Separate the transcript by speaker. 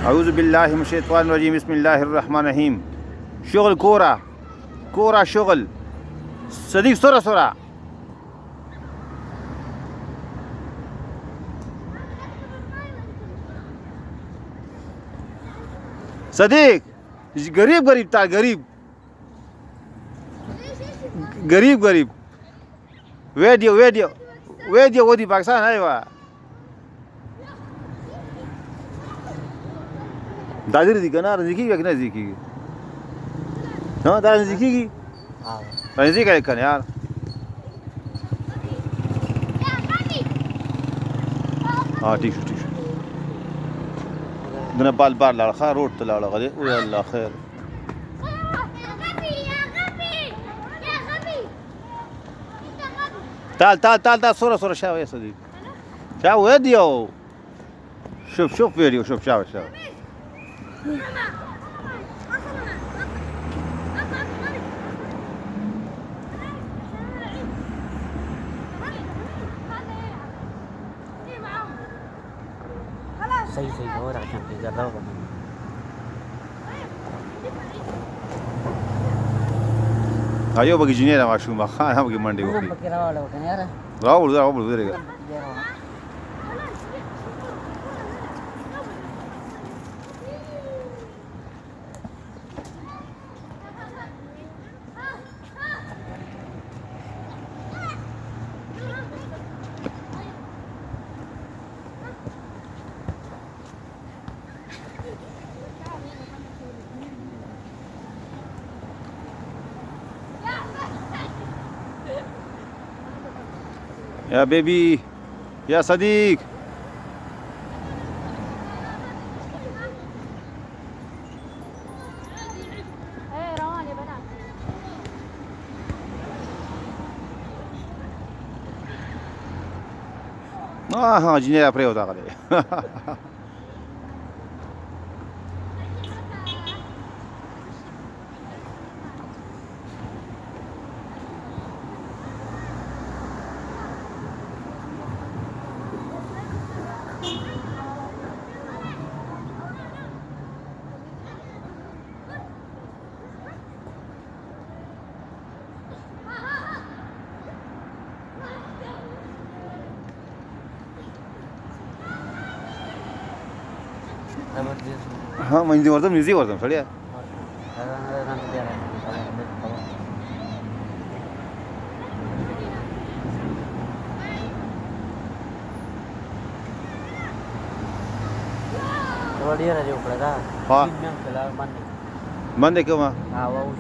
Speaker 1: أعوذ بالله من الشيطان الرجيم بسم الله الرحمن الرحيم. شغل كورة شغل. صديق سرعة صديق. غريب تعال غريب فيديو ودي باكستان. أيوة دادر دي كنا رزقي كنا رزقي ها دادر رزقي رزقي كان يار ठीक है دنا بار لا خا روड تلا غادي ويا الله خير. تعال صورة شاو يا صديقي. شاو فيديو. شوف فيديو شاو
Speaker 2: صحيح هو عشان يجربوا.
Speaker 1: ايوه بقى جنيه ما شو ما خان هم منډي وکړي راول ودرېږه. يا بيبي يا صديق. ها جنيه پرېوته غلی. ها مندي ورته نيزي ورته سړیا
Speaker 2: وړي راځو کړه دا
Speaker 1: ها
Speaker 2: مې خلل
Speaker 1: باندې کومه
Speaker 2: ها وو